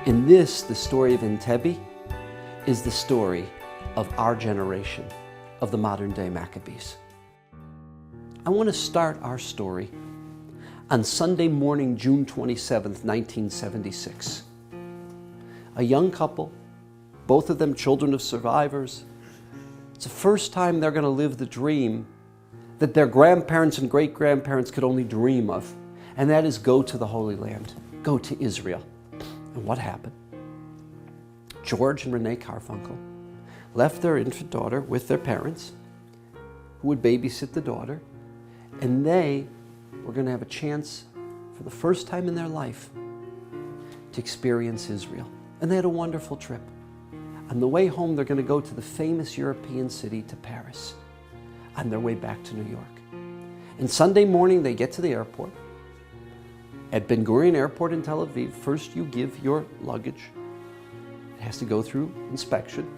In this, the story of Entebbe is the story of our generation, of the modern day Maccabees. I want to start our story on Sunday morning, June 27th, 1976. A young couple, both of them children of survivors. It's the first time they're going to live the dream that their grandparents and great-grandparents could only dream of, and that is go to the Holy Land, go to Israel. And what happened? George and Renee Carfunkel left their infant daughter with their parents, who would babysit the daughter, and they were going to have a chance for the first time in their life to experience Israel. And they had a wonderful trip. On the way home, they're going to go to the famous European city, to Paris, on their way back to New York. And Sunday morning, they get to the airport. At Ben Gurion Airport in Tel Aviv, first you give your luggage. It has to go through inspection.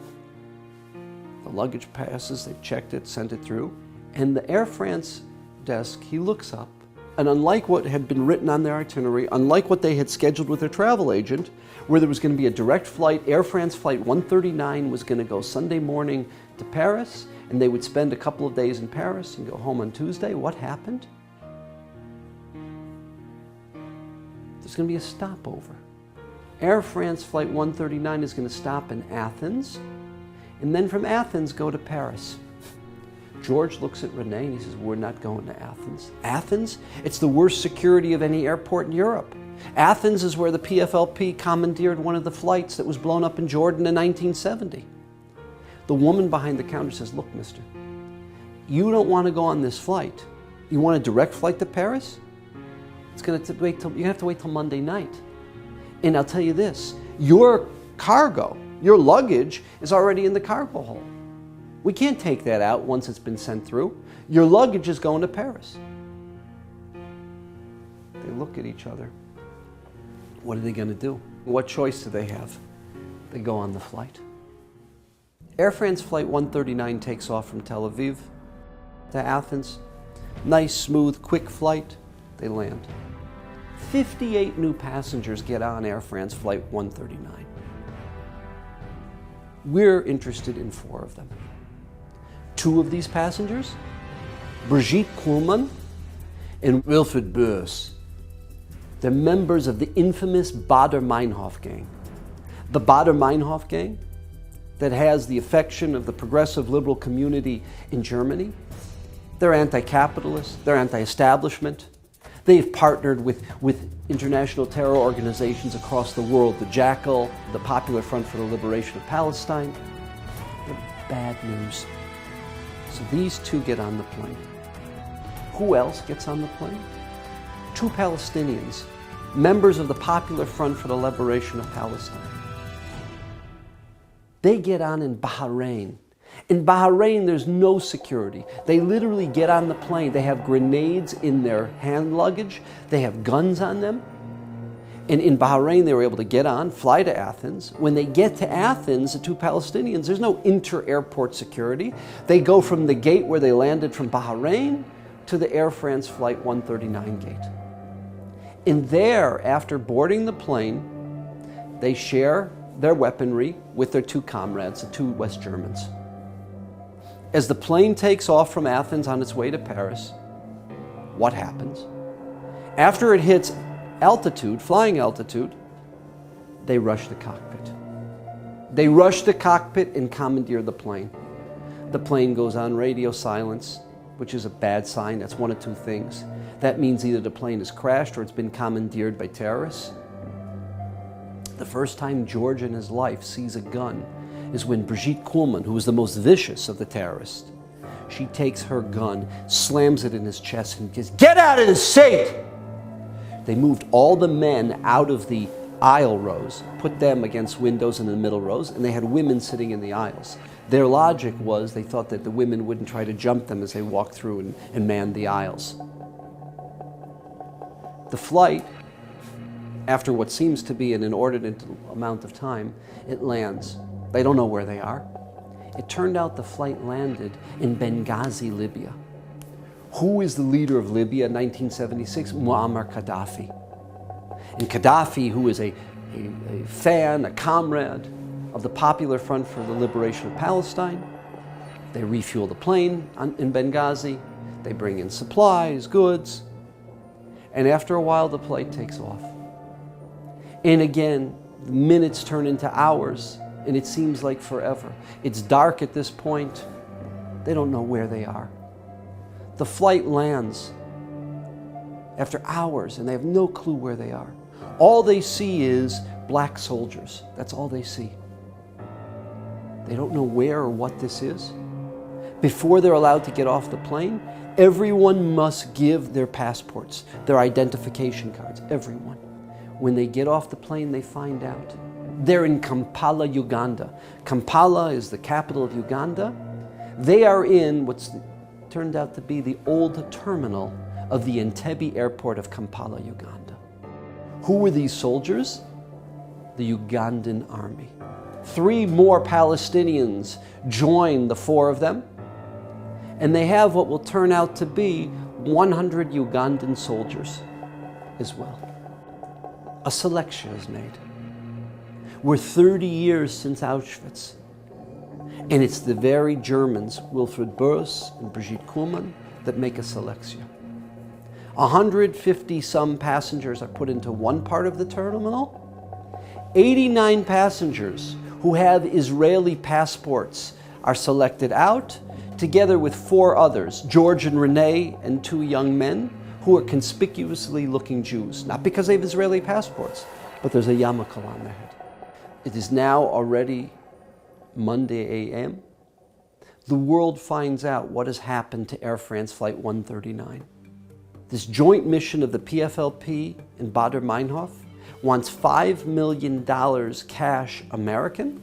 The luggage passes, they've checked it, sent it through. And the Air France desk, he looks up, and unlike what had been written on their itinerary, unlike what they had scheduled with their travel agent, where there was going to be a direct flight, Air France Flight 139 was going to go Sunday morning to Paris, and they would spend a couple of days in Paris and go home on Tuesday. What happened? There's going to be a stopover. Air France Flight 139 is going to stop in Athens, and then from Athens go to Paris. George looks at Renee and he says, we're not going to Athens. Athens? It's the worst security of any airport in Europe. Athens is where the PFLP commandeered one of the flights that was blown up in Jordan in 1970. The woman behind the counter says, look, mister, you don't want to go on this flight. You want a direct flight to Paris? It's going to wait till, you have to wait till Monday night. And I'll tell you this, your cargo, your luggage is already in the cargo hold. We can't take that out once it's been sent through. Your luggage is going to Paris. They look at each other. What are they going to do? What choice do they have? They go on the flight. Air France Flight 139 takes off from Tel Aviv to Athens. Nice, smooth, quick flight. They land. 58 new passengers get on Air France Flight 139. We're interested in 4 of them. 2 of these passengers, Brigitte Kuhlmann and Wilfried Bös. They're members of the infamous Baader-Meinhof gang. The Baader-Meinhof gang that has the affection of the progressive liberal community in Germany. They're anti-capitalist, they're anti-establishment. They've partnered with international terror organizations across the world, the Jackal, the Popular Front for the Liberation of Palestine. They're bad news. So these 2 get on the plane. Who else gets on the plane? 2 Palestinians, members of the Popular Front for the Liberation of Palestine. They get on in Bahrain. In Bahrain, there's no security. They literally get on the plane. They have grenades in their hand luggage. They have guns on them. And in Bahrain, they were able to get on, fly to Athens. When they get to Athens, the 2 Palestinians, there's no inter-airport security. They go from the gate where they landed from Bahrain to the Air France Flight 139 gate. And there, after boarding the plane, they share their weaponry with their 2 comrades, the 2 West Germans. As the plane takes off from Athens on its way to Paris, what happens? After it hits altitude, flying altitude, they rush the cockpit. They rush the cockpit and commandeer the plane. The plane goes on radio silence, which is a bad sign. That's one of 2 things. That means either the plane has crashed or it's been commandeered by terrorists. The first time George in his life sees a gun is when Brigitte Kuhlmann, who was the most vicious of the terrorists, she takes her gun, slams it in his chest and says, "Get out of the seat!" They moved all the men out of the aisle rows, put them against windows in the middle rows, and they had women sitting in the aisles. Their logic was they thought that the women wouldn't try to jump them as they walked through and manned the aisles. The flight, after what seems to be an inordinate amount of time, it lands. They don't know where they are. It turned out the flight landed in Benghazi, Libya. Who is the leader of Libya in 1976? Muammar Gaddafi. And Gaddafi, who is a a fan, a comrade of the Popular Front for the Liberation of Palestine. They refuel the plane in Benghazi. They bring in supplies, goods. And after a while, the plane takes off. And again, the minutes turn into hours, and it seems like forever. It's dark at this point. They don't know where they are. The flight lands after hours, and they have no clue where they are. All they see is black soldiers. That's all they see. They don't know where or what this is. Before they're allowed to get off the plane, everyone must give their passports, their identification cards, everyone. When they get off the plane, they find out. They're in Kampala, Uganda. Kampala is the capital of Uganda. They are in what's turned out to be the old terminal of the Entebbe airport of Kampala, Uganda. Who were these soldiers? The Ugandan army. 3 more Palestinians join the 4 of them, and they have what will turn out to be 100 Ugandan soldiers as well. A selection is made. We're 30 years since Auschwitz, and it's the very Germans, Wilfried Burrs and Brigitte Kuhlmann, that make a selection. 150 some passengers are put into one part of the terminal. 89 passengers who have Israeli passports are selected out, together with 4 others, George and Renee, and 2 young men who are conspicuously looking Jews, not because they have Israeli passports, but there's a yarmulke on their head. It is now already Monday a.m. The world finds out what has happened to Air France Flight 139. This joint mission of the PFLP and Baader Meinhof wants $5 million cash American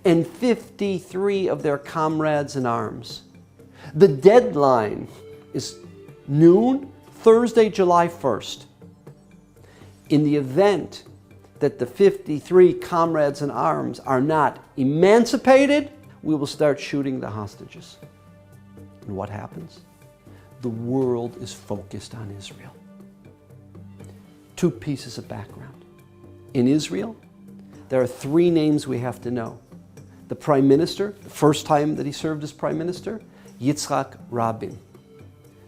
and 53 of their comrades in arms. The deadline is noon, Thursday, July 1st. In the event that the 53 comrades in arms are not emancipated, we will start shooting the hostages. And what happens? The world is focused on Israel. 2 pieces of background. In Israel, there are 3 names we have to know. The Prime Minister, the first time that he served as Prime Minister, Yitzhak Rabin.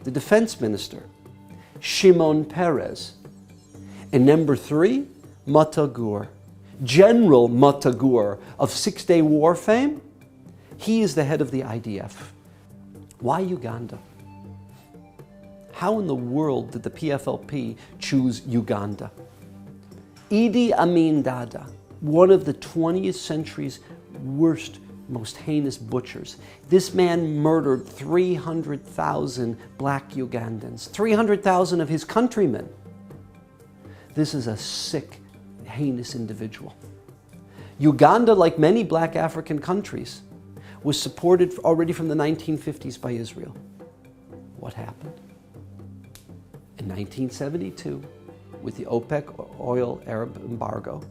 The Defense Minister, Shimon Peres. And number 3, Mata Gur. General Mata Gur of 6-Day War fame, he is the head of the IDF. Why Uganda? How in the world did the PFLP choose Uganda? Idi Amin Dada, one of the 20th century's worst, most heinous butchers. This man murdered 300,000 black Ugandans, 300,000 of his countrymen. This is a sick, heinous individual. Uganda, like many black African countries, was supported already from the 1950s by Israel. What happened? In 1972, with the OPEC oil Arab embargo,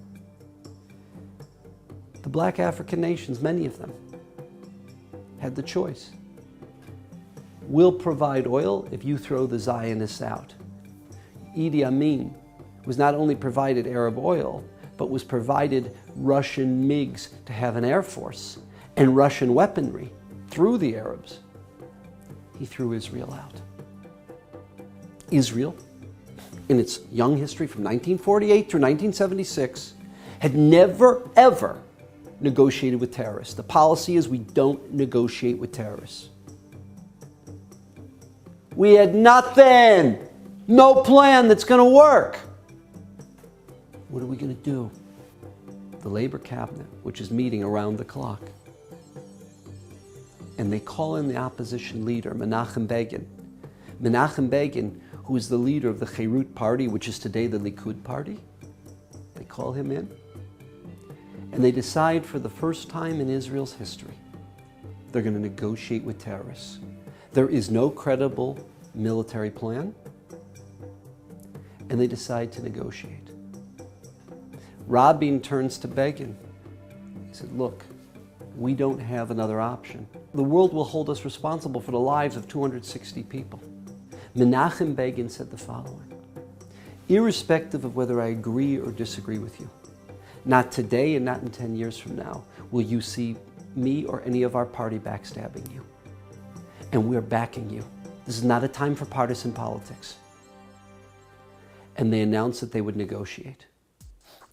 the black African nations, many of them, had the choice. We'll provide oil if you throw the Zionists out. Idi Amin was not only provided Arab oil, but was provided Russian MiGs to have an air force and Russian weaponry through the Arabs. He threw Israel out. Israel, in its young history from 1948 through 1976, had never, ever negotiated with terrorists. The policy is we don't negotiate with terrorists. We had nothing, no plan that's going to work. What are we going to do? The Labor Cabinet, which is meeting around the clock, and they call in the opposition leader, Menachem Begin. Menachem Begin, who is the leader of the Cherut Party, which is today the Likud Party. They call him in, and they decide for the first time in Israel's history, they're going to negotiate with terrorists. There is no credible military plan, and they decide to negotiate. Rabin turns to Begin. He said, look, we don't have another option. The world will hold us responsible for the lives of 260 people. Menachem Begin said the following: irrespective of whether I agree or disagree with you, Not today and not in 10 years from now will you see me or any of our party backstabbing you. And we're backing you. This is not a time for partisan politics. And they announced that they would negotiate.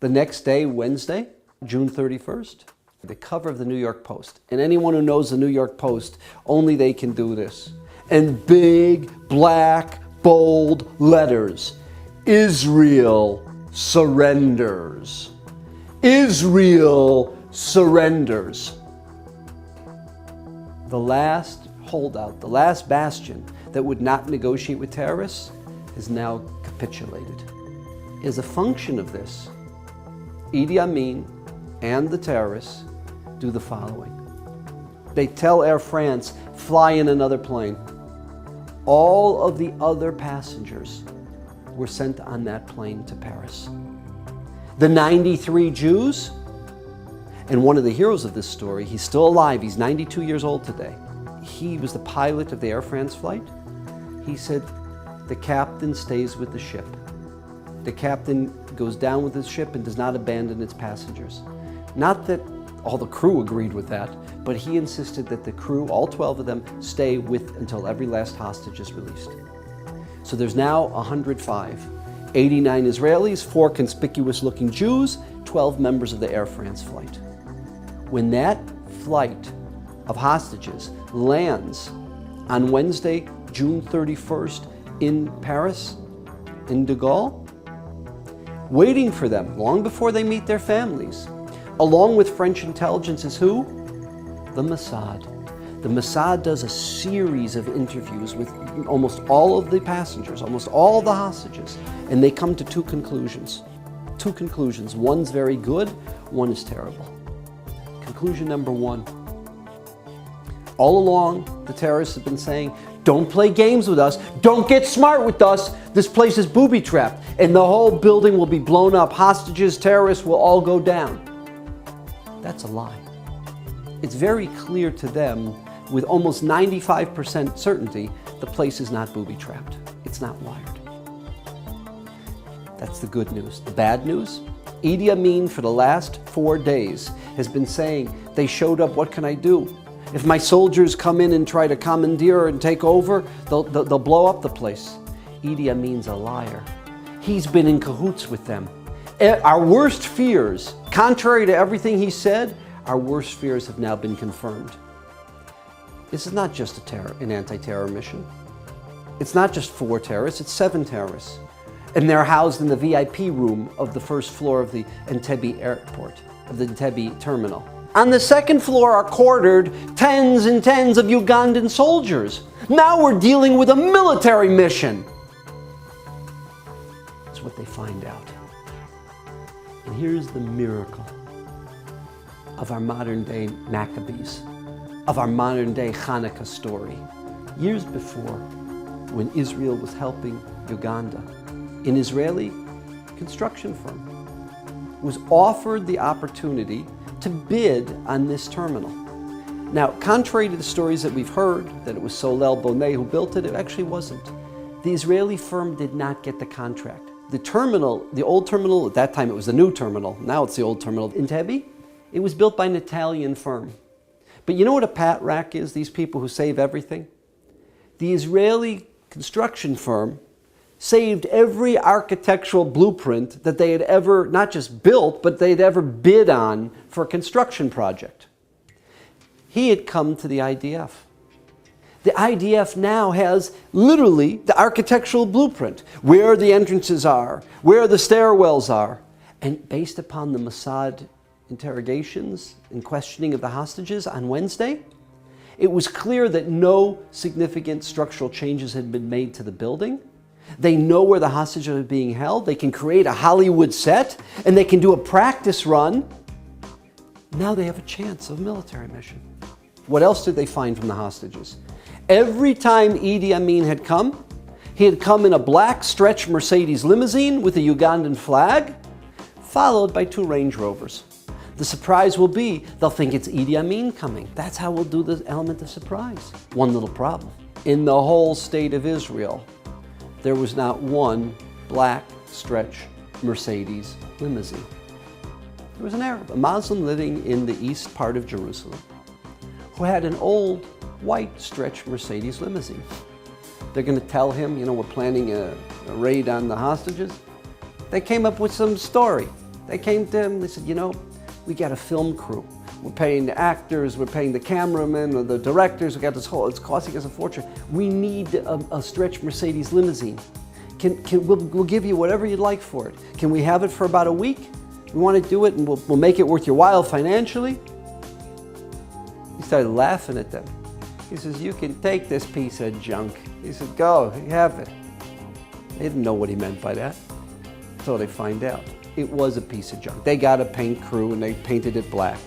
The next day, Wednesday, June 31st, the cover of the New York Post. And anyone who knows the New York Post, only they can do this. And big, black, bold letters, Israel surrenders. Israel surrenders. The last holdout, the last bastion that would not negotiate with terrorists is now capitulated. As a function of this, Idi Amin and the terrorists do the following. They tell Air France, fly in another plane. All of the other passengers were sent on that plane to Paris. The 93 Jews, and one of the heroes of this story, he's still alive, he's 92 years old today. He was the pilot of the Air France flight. He said, the captain stays with the ship. The captain goes down with his ship and does not abandon its passengers. Not that all the crew agreed with that, but he insisted that the crew, all 12 of them, stay with until every last hostage is released. So there's now 105. 89 Israelis, 4 conspicuous-looking Jews, 12 members of the Air France flight. When that flight of hostages lands on Wednesday, June 31st in Paris, in de Gaulle, waiting for them long before they meet their families, along with French intelligence is who? The Mossad. The Mossad does a series of interviews with almost all of the passengers, almost all the hostages, and they come to two conclusions. Two conclusions. One's very good, one is terrible. Conclusion number one. All along, the terrorists have been saying, don't play games with us, don't get smart with us, this place is booby-trapped, and the whole building will be blown up, hostages, terrorists will all go down. That's a lie. It's very clear to them, with almost 95% certainty, the place is not booby-trapped. It's not wired. That's the good news. The bad news? Idi Amin, for the last 4 days, has been saying, they showed up, what can I do? If my soldiers come in and try to commandeer and take over, they'll blow up the place. Idi Amin's a liar. He's been in cahoots with them. Our worst fears, contrary to everything he said, our worst fears have now been confirmed. This is not just an anti-terror mission. It's not just 4 terrorists, it's 7 terrorists. And they're housed in the VIP room of the first floor of the Entebbe airport, of the Entebbe terminal. On the second floor are quartered tens and tens of Ugandan soldiers. Now we're dealing with a military mission. That's what they find out. And here's the miracle of our modern day Maccabees, of our modern day Chanukah story. Years before, when Israel was helping Uganda, an Israeli construction firm was offered the opportunity to bid on this terminal. Now, contrary to the stories that we've heard, that it was Solel Boneh who built it, it actually wasn't. The Israeli firm did not get the contract. The terminal, the old terminal, at that time it was the new terminal, now it's the old terminal, Entebbe, it was built by an Italian firm. But you know what a pat rack is, these people who save everything? The Israeli construction firm saved every architectural blueprint that they had ever, not just built, but they'd ever bid on for a construction project. He had come to the IDF. The IDF now has literally the architectural blueprint, where the entrances are, where the stairwells are. And based upon the Mossad interrogations and questioning of the hostages on Wednesday, it was clear that no significant structural changes had been made to the building. They know where the hostages are being held. They can create a Hollywood set, and they can do a practice run. Now they have a chance of a military mission. What else did they find from the hostages? Every time Idi Amin had come, he had come in a black stretch Mercedes limousine with a Ugandan flag, followed by 2 Range Rovers. The surprise will be, they'll think it's Idi Amin coming. That's how we'll do the element of surprise. One little problem. In the whole state of Israel, there was not one black stretch Mercedes limousine. There was an Arab, a Muslim living in the east part of Jerusalem, who had an old white stretch Mercedes limousine. They're going to tell him, you know, we're planning a raid on the hostages. They came up with some story. They came to him, they said, you know, we got a film crew. We're paying the actors, we're paying the cameramen, or the directors, we got this whole, it's costing us a fortune. We need a stretch Mercedes limousine. We'll give you whatever you'd like for it. Can we have it for about a week? We want to do it and we'll make it worth your while financially. He started laughing at them. He says, you can take this piece of junk. He said, go, have it. They didn't know what he meant by that. So they find out. It was a piece of junk. They got a paint crew and they painted it black.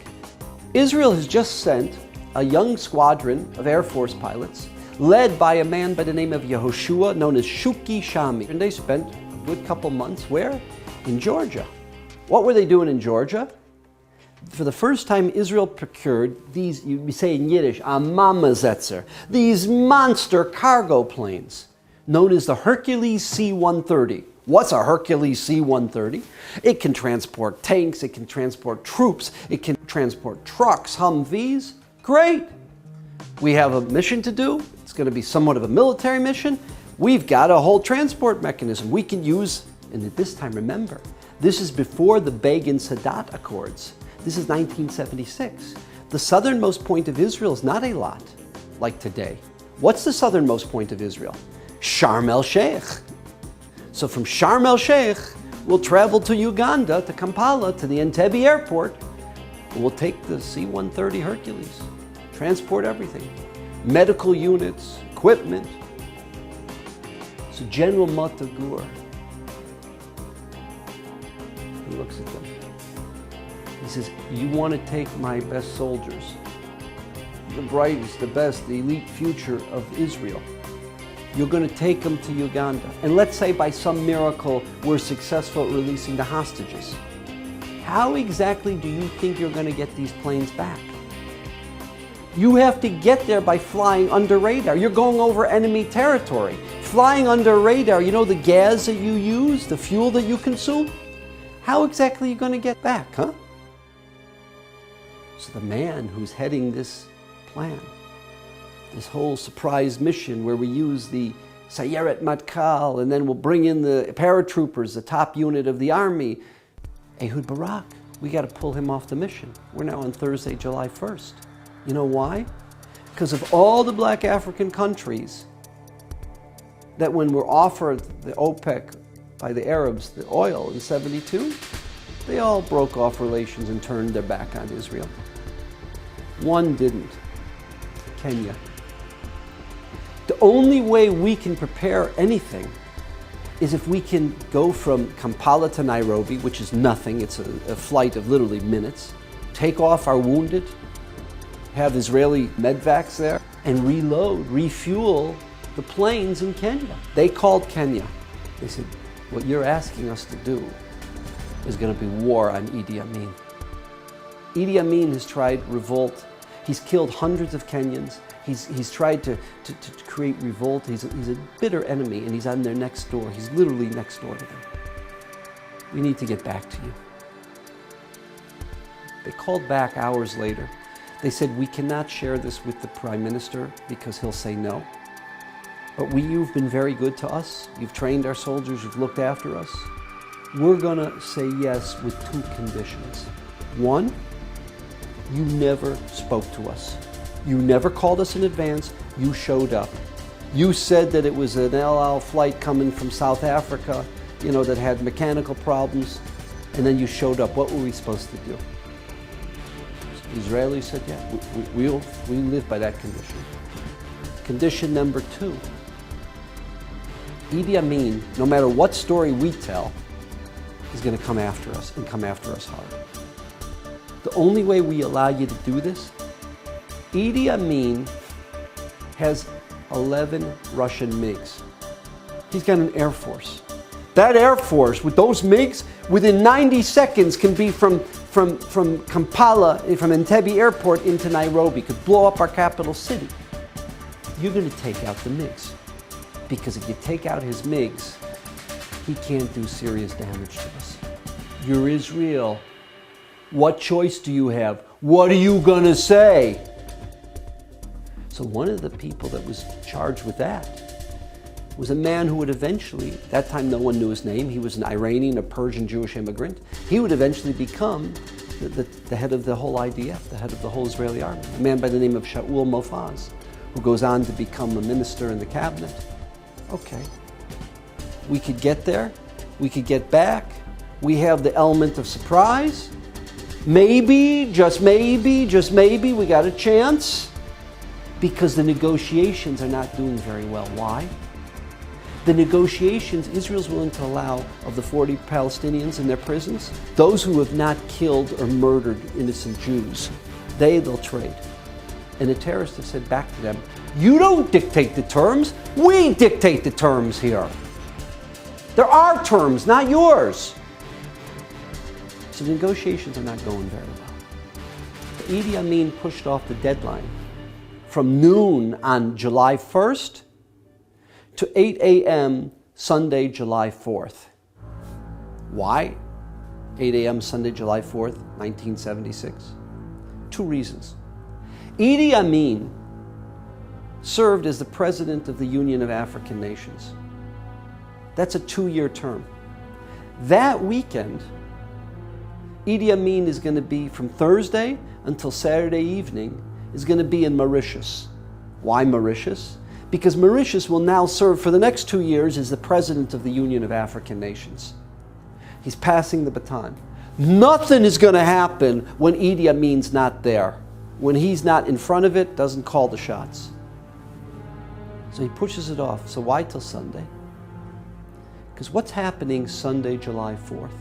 Israel has just sent a young squadron of Air Force pilots led by a man by the name of Yehoshua, known as Shuki Shami. And they spent a good couple months where? In Georgia. What were they doing in Georgia? For the first time, Israel procured these, you say in Yiddish, a mamazetzer, these monster cargo planes known as the Hercules C-130. What's a Hercules C-130? It can transport tanks, it can transport troops, it can transport trucks, Humvees. Great! We have a mission to do. It's going to be somewhat of a military mission. We've got a whole transport mechanism we can use. And at this time, remember, this is before the Begin-Sadat Accords. This is 1976. The southernmost point of Israel is not Eilat, like today. What's the southernmost point of Israel? Sharm el-Sheikh. So from Sharm el-Sheikh, we'll travel to Uganda, to Kampala, to the Entebbe airport, and we'll take the C-130 Hercules, transport everything, medical units, equipment. So General Matagur, he looks at them. He says, you want to take my best soldiers, the brightest, the best, the elite future of Israel. You're going to take them to Uganda. And let's say by some miracle we're successful at releasing the hostages. How exactly do you think you're going to get these planes back? You have to get there by flying under radar. You're going over enemy territory. Flying under radar, you know the gas that you use, the fuel that you consume? How exactly are you going to get back, huh? So the man who's heading this plan, this whole surprise mission where we use the Sayeret Matkal and then we'll bring in the paratroopers, the top unit of the army, Ehud Barak, we got to pull him off the mission. We're now on Thursday, July 1st. You know why? Because of all the black African countries that when we're offered the OPEC by the Arabs, the oil in '72, they all broke off relations and turned their back on Israel. One didn't, Kenya. The only way we can prepare anything is if we can go from Kampala to Nairobi, which is nothing, it's a flight of literally minutes, take off our wounded, have Israeli medvacs there, and reload, refuel the planes in Kenya. They called Kenya. They said, what you're asking us to do is going to be war on Idi Amin. Idi Amin has tried revolt. He's killed hundreds of Kenyans. He's tried to create revolt. He's a bitter enemy, and he's on their next door. He's literally next door to them. We need to get back to you. They called back hours later. They said, we cannot share this with the Prime Minister because he'll say no. But you've been very good to us. You've trained our soldiers. You've looked after us. We're going to say yes with two conditions. One, you never spoke to us. You never called us in advance. You showed up. You said that it was an El Al flight coming from South Africa, you know, that had mechanical problems, and then you showed up. What were we supposed to do? The Israelis said, yeah, we live by that condition. Condition number two, Idi Amin, no matter what story we tell, is going to come after us and come after us hard. The only way we allow you to do this, Idi Amin has 11 Russian MiGs. He's got an Air Force. That Air Force, with those MiGs, within 90 seconds can be from Kampala, from Entebbe airport into Nairobi, could blow up our capital city. You're going to take out the MiGs. Because if you take out his MiGs, he can't do serious damage to us. You're Israel. What choice do you have? What are you going to say? So one of the people that was charged with that was a man who would eventually, at that time no one knew his name, he was an Iranian, a Persian Jewish immigrant. He would eventually become the head of the whole IDF, the head of the whole Israeli army, a man by the name of Shaul Mofaz, who goes on to become a minister in the cabinet. Okay, we could get there, we could get back, we have the element of surprise. Maybe, just maybe, we got a chance. Because the negotiations are not doing very well. Why? The negotiations, Israel's willing to allow of the 40 Palestinians in their prisons, those who have not killed or murdered innocent Jews, they'll trade. And the terrorists have said back to them, you don't dictate the terms, we dictate the terms here. There are terms, not yours. So the negotiations are not going very well. Idi Amin pushed off the deadline from noon on July 1st to 8 a.m. Sunday, July 4th. Why 8 a.m. Sunday, July 4th, 1976? Two reasons. Idi Amin served as the president of the Union of African Nations. That's a 2-year term. That weekend, Idi Amin is going to be from Thursday until Saturday evening is going to be in Mauritius. Why Mauritius? Because Mauritius will now serve for the next 2 years as the president of the Union of African Nations. He's passing the baton. Nothing is going to happen when Idi Amin's not there. When he's not in front of it, doesn't call the shots. So he pushes it off. So why till Sunday? Because what's happening Sunday, July 4th?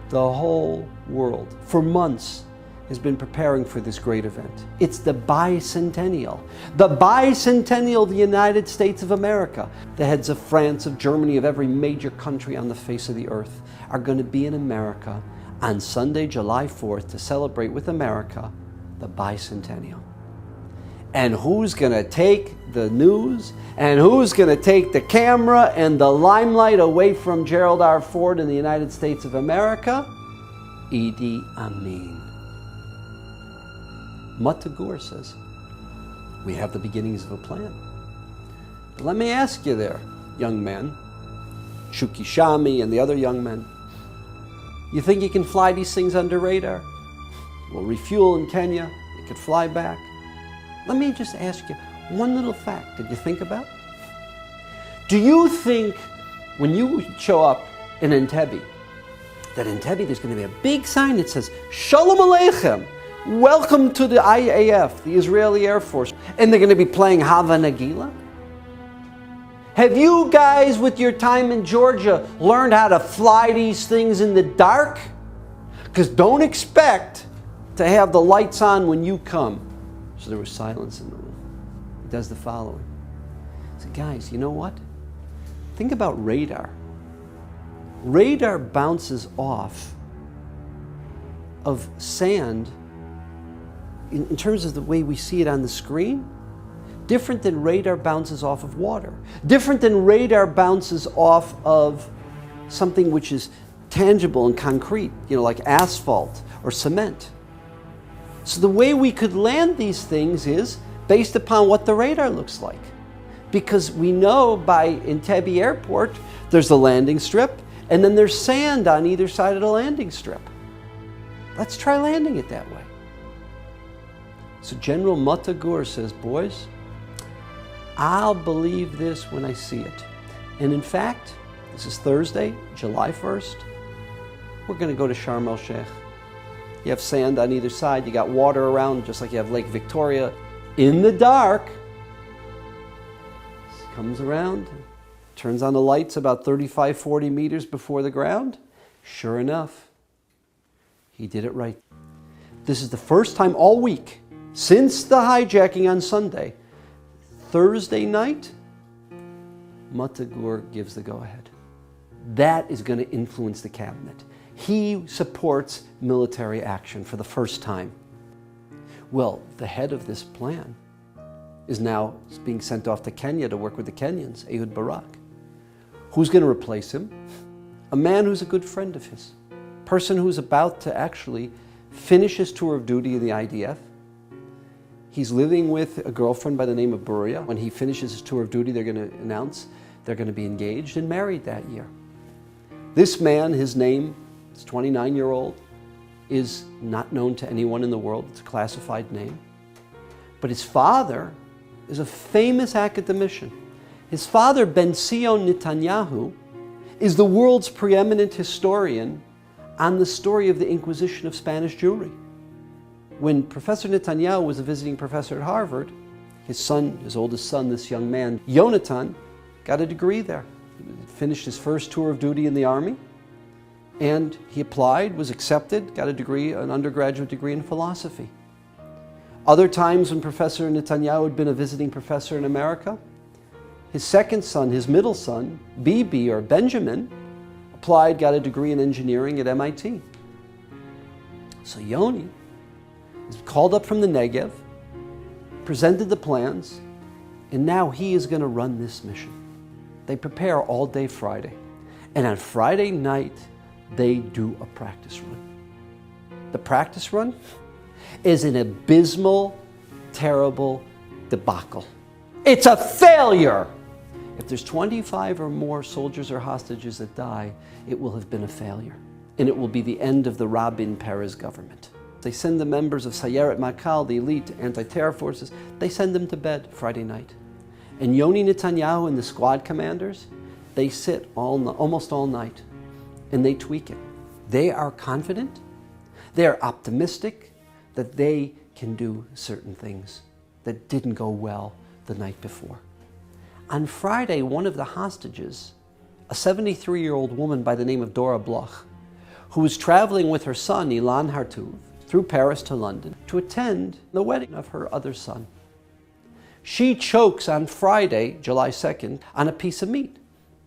The whole world, for months, has been preparing for this great event. It's the bicentennial. The bicentennial of the United States of America. The heads of France, of Germany, of every major country on the face of the earth are going to be in America on Sunday, July 4th to celebrate with America the bicentennial. And who's going to take the news and who's going to take the camera and the limelight away from Gerald R. Ford in the United States of America? Idi Amin. Matagur says, we have the beginnings of a plan. But let me ask you there, young men, Shuki Shami and the other young men, you think you can fly these things under radar? We'll refuel in Kenya, you could fly back. Let me just ask you one little fact. Did you think about? Do you think when you show up in Entebbe, that Entebbe there's going to be a big sign that says, Shalom Aleichem, welcome to the IAF, the Israeli Air Force, and they're going to be playing Hava Nagila? Have you guys, with your time in Georgia, learned how to fly these things in the dark? Because don't expect to have the lights on when you come. So there was silence in the room. He does the following. He said, guys, you know what? Think about radar. Radar bounces off of sand in terms of the way we see it on the screen, different than radar bounces off of water. Different than radar bounces off of something which is tangible and concrete, like asphalt or cement. So the way we could land these things is based upon what the radar looks like. Because we know by Entebbe Airport, there's the landing strip, and then there's sand on either side of the landing strip. Let's try landing it that way. So General Matagur says, boys, I'll believe this when I see it. And in fact, this is Thursday, July 1st. We're going to go to Sharm el-Sheikh. You have sand on either side. You got water around, just like you have Lake Victoria. In the dark, comes around, turns on the lights about 35, 40 meters before the ground. Sure enough, he did it right. This is the first time all week, since the hijacking on Sunday, Thursday night, Matagur gives the go-ahead. That is going to influence the cabinet. He supports military action for the first time. Well, the head of this plan is now being sent off to Kenya to work with the Kenyans, Ehud Barak. Who's going to replace him? A man who's a good friend of his. Person who's about to actually finish his tour of duty in the IDF. He's living with a girlfriend by the name of Buria. When he finishes his tour of duty, they're going to announce they're going to be engaged and married that year. This man, his name, his 29-year-old, is not known to anyone in the world. It's a classified name. But his father is a famous academician. His father, Ben Sion Netanyahu, is the world's preeminent historian on the story of the Inquisition of Spanish Jewry. When Professor Netanyahu was a visiting professor at Harvard, his son, his oldest son, this young man, Yonatan, got a degree there. He finished his first tour of duty in the army, and he applied, was accepted, got a degree, an undergraduate degree in philosophy. Other times when Professor Netanyahu had been a visiting professor in America, his second son, his middle son, Bibi or Benjamin, applied, got a degree in engineering at MIT. So Yoni is called up from the Negev, presented the plans, and now he is going to run this mission. They prepare all day Friday, and on Friday night, they do a practice run. The practice run is an abysmal, terrible debacle. It's a failure! If there's 25 or more soldiers or hostages that die, it will have been a failure. And it will be the end of the Rabin-Peres government. They send the members of Sayeret Matkal, the elite anti-terror forces, they send them to bed Friday night. And Yoni Netanyahu and the squad commanders, they sit almost all night, and they tweak it. They are confident, they are optimistic that they can do certain things that didn't go well the night before. On Friday, one of the hostages, a 73-year-old woman by the name of Dora Bloch, who was traveling with her son, Ilan Hartuv, through Paris to London to attend the wedding of her other son. She chokes on Friday, July 2nd, on a piece of meat.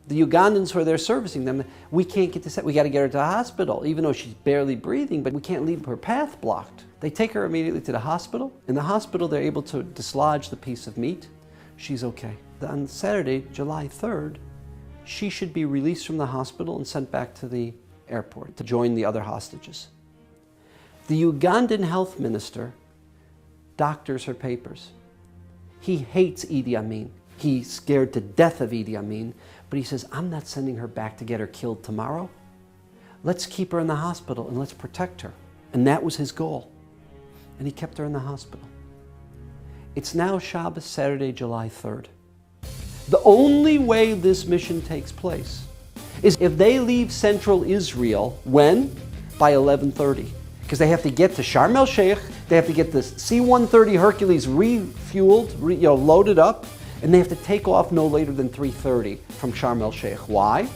The Ugandans who are there servicing them, we can't get this out. We got to get her to the hospital, even though she's barely breathing, but we can't leave her path blocked. They take her immediately to the hospital. In the hospital, they're able to dislodge the piece of meat. She's okay. On Saturday, July 3rd, she should be released from the hospital and sent back to the airport to join the other hostages. The Ugandan health minister doctors her papers. He hates Idi Amin. He's scared to death of Idi Amin, but he says, I'm not sending her back to get her killed tomorrow. Let's keep her in the hospital and let's protect her. And that was his goal. And he kept her in the hospital. It's now Shabbos, Saturday, July 3rd. The only way this mission takes place is if they leave central Israel, when? By 11:30. Because they have to get to Sharm el-Sheikh, they have to get the C-130 Hercules refueled, loaded up, and they have to take off no later than 3:30 from Sharm el-Sheikh. Why?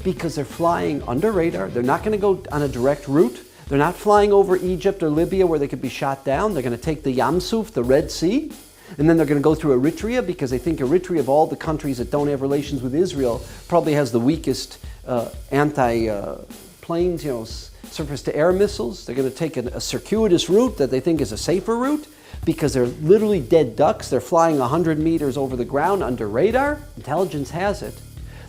Because they're flying under radar. They're not going to go on a direct route. They're not flying over Egypt or Libya where they could be shot down. They're going to take the Yam Suf, the Red Sea, and then they're going to go through Eritrea because they think Eritrea, of all the countries that don't have relations with Israel, probably has the weakest anti-planes, surface-to-air missiles. They're going to take a circuitous route that they think is a safer route because they're literally dead ducks. They're flying 100 meters over the ground under radar. Intelligence has it.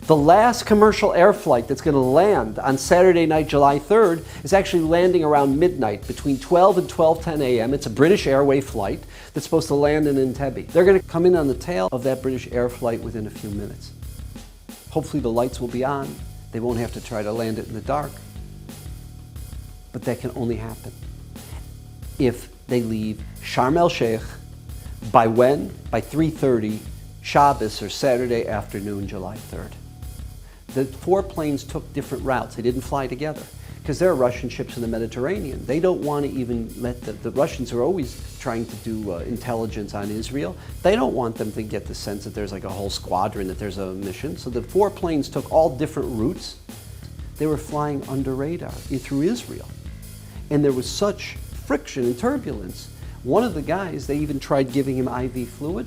The last commercial air flight that's going to land on Saturday night, July 3rd, is actually landing around midnight, between 12 and 12:10 a.m. It's a British Airways flight that's supposed to land in Entebbe. They're going to come in on the tail of that British air flight within a few minutes. Hopefully the lights will be on. They won't have to try to land it in the dark. But that can only happen if they leave Sharm el-Sheikh by when? By 3:30 Shabbos or Saturday afternoon, July 3rd. The four planes took different routes. They didn't fly together because there are Russian ships in the Mediterranean. They don't want to even let the Russians are always trying to do intelligence on Israel. They don't want them to get the sense that there's like a whole squadron, that there's a mission. So the four planes took all different routes. They were flying under radar through Israel. And there was such friction and turbulence. One of the guys, they even tried giving him IV fluid.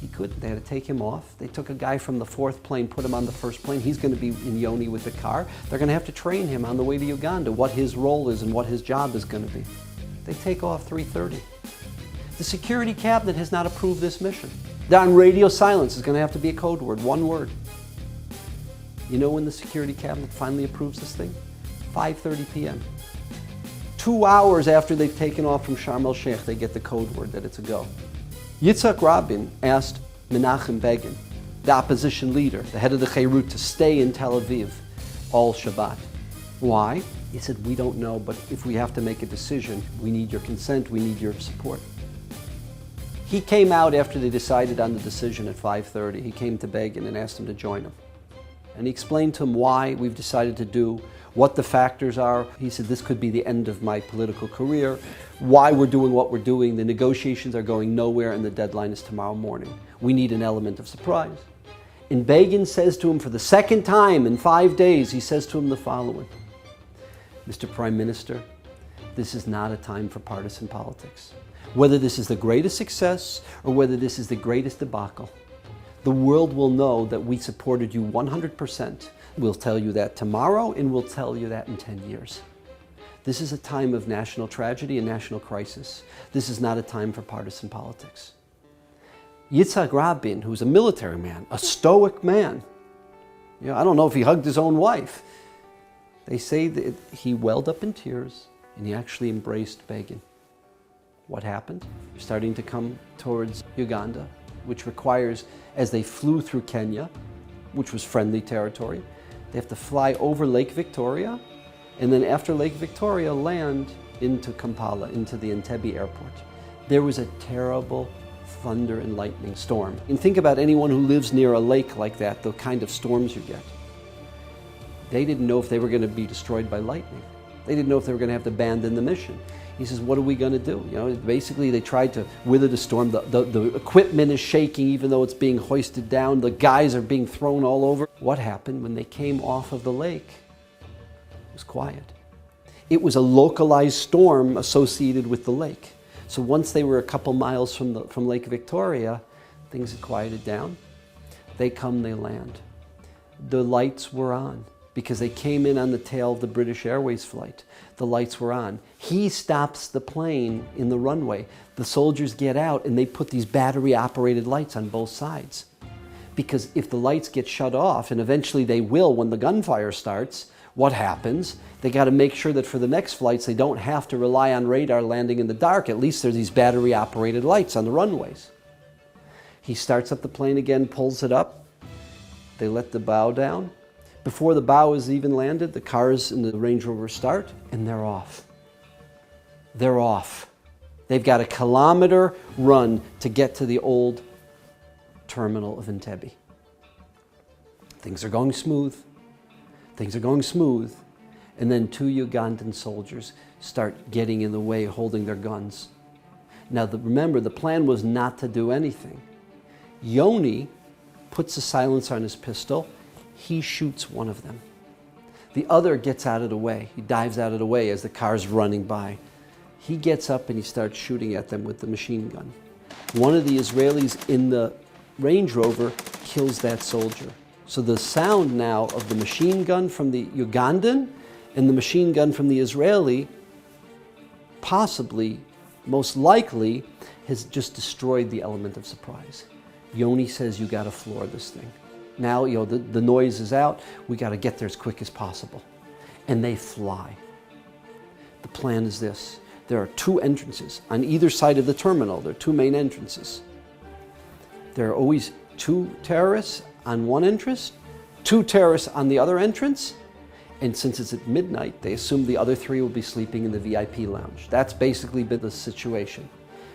He couldn't. They had to take him off. They took a guy from the fourth plane, put him on the first plane. He's going to be in Yoni with the car. They're going to have to train him on the way to Uganda, what his role is and what his job is going to be. They take off 3:30. The security cabinet has not approved this mission. On radio silence is going to have to be a code word, one word. You know when the security cabinet finally approves this thing? 5:30 p.m. 2 hours after they've taken off from Sharm el-Sheikh, they get the code word that it's a go. Yitzhak Rabin asked Menachem Begin, the opposition leader, the head of the Cheirut, to stay in Tel Aviv all Shabbat. Why? He said, we don't know, but if we have to make a decision, we need your consent, we need your support. He came out after they decided on the decision at 5:30. He came to Begin and asked him to join him. And he explained to him why we've decided to do, what the factors are. He said, this could be the end of my political career, why we're doing what we're doing. The negotiations are going nowhere and the deadline is tomorrow morning. We need an element of surprise. And Begin says to him for the second time in 5 days, he says to him the following: Mr. Prime Minister, this is not a time for partisan politics. Whether this is the greatest success or whether this is the greatest debacle, the world will know that we supported you 100%. We'll tell you that tomorrow and we'll tell you that in 10 years. This is a time of national tragedy and national crisis. This is not a time for partisan politics. Yitzhak Rabin, who's a military man, a stoic man, I don't know if he hugged his own wife. They say that he welled up in tears and he actually embraced Begin. What happened? They're starting to come towards Uganda, which requires, as they flew through Kenya, which was friendly territory, they have to fly over Lake Victoria, and then after Lake Victoria, land into Kampala, into the Entebbe airport. There was a terrible thunder and lightning storm. And think about anyone who lives near a lake like that, the kind of storms you get. They didn't know if they were going to be destroyed by lightning. They didn't know if they were going to have to abandon the mission. He says, what are we going to do? Basically they tried to wither the storm. The equipment is shaking even though it's being hoisted down. The guys are being thrown all over. What happened when they came off of the lake? It was quiet. It was a localized storm associated with the lake. So once they were a couple miles from Lake Victoria, things had quieted down. They come, they land. The lights were on, because they came in on the tail of the British Airways flight. The lights were on. He stops the plane in the runway. The soldiers get out and they put these battery-operated lights on both sides. Because if the lights get shut off, and eventually they will when the gunfire starts, what happens? They got to make sure that for the next flights they don't have to rely on radar landing in the dark. At least there's these battery-operated lights on the runways. He starts up the plane again, pulls it up. They let the bow down. Before the bow is even landed, the cars in the Range Rover start, and they're off. They're off. They've got a kilometer run to get to the old terminal of Entebbe. Things are going smooth. Things are going smooth. And then 2 Ugandan soldiers start getting in the way, holding their guns. Now, remember, the plan was not to do anything. Yoni puts a silencer on his pistol. He shoots one of them. The other gets out of the way. He dives out of the way as the car's running by. He gets up and he starts shooting at them with the machine gun. One of the Israelis in the Range Rover kills that soldier. So the sound now of the machine gun from the Ugandan and the machine gun from the Israeli, possibly, most likely, has just destroyed the element of surprise. Yoni says, you got to floor this thing. Now, the noise is out. We got to get there as quick as possible. And they fly. The plan is this. There are 2 entrances on either side of the terminal. There are 2 main entrances. There are always 2 terrorists on one entrance, 2 terrorists on the other entrance. And since it's at midnight, they assume the other 3 will be sleeping in the VIP lounge. That's basically been the situation.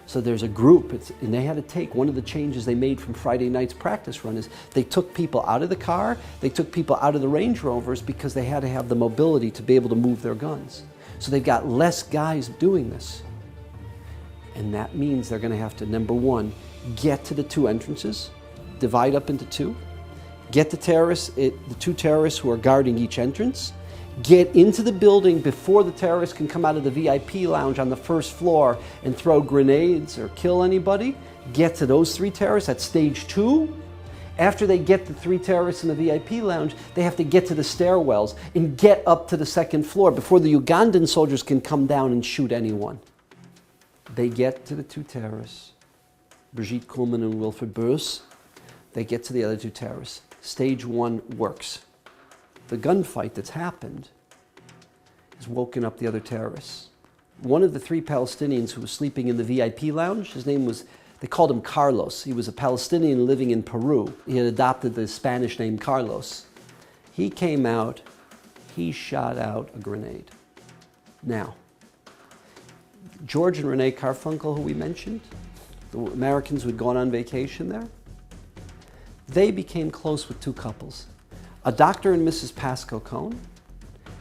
So there's a group, and they had to take, one of the changes they made from Friday night's practice run is they took people out of the car, they took people out of the Range Rovers because they had to have the mobility to be able to move their guns. So they've got less guys doing this. And that means they're going to have to, number 1, get to the 2 entrances, divide up into 2, get the terrorists, the 2 terrorists who are guarding each entrance, get into the building before the terrorists can come out of the VIP lounge on the 1st floor and throw grenades or kill anybody, get to those 3 terrorists at stage 2. After they get the 3 terrorists in the VIP lounge, they have to get to the stairwells and get up to the 2nd floor before the Ugandan soldiers can come down and shoot anyone. They get to the 2 terrorists, Brigitte Kuhlman and Wilfred Bruce. They get to the other 2 terrorists. Stage 1 works. The gunfight that's happened has woken up the other terrorists. One of the three Palestinians who was sleeping in the VIP lounge, his name was, they called him Carlos. He was a Palestinian living in Peru. He had adopted the Spanish name Carlos. He came out, he shot out a grenade. Now, George and Renee Carfunkel, who we mentioned, the Americans who had gone on vacation there, they became close with two couples, a Dr. and Mrs. Pasco Cohn,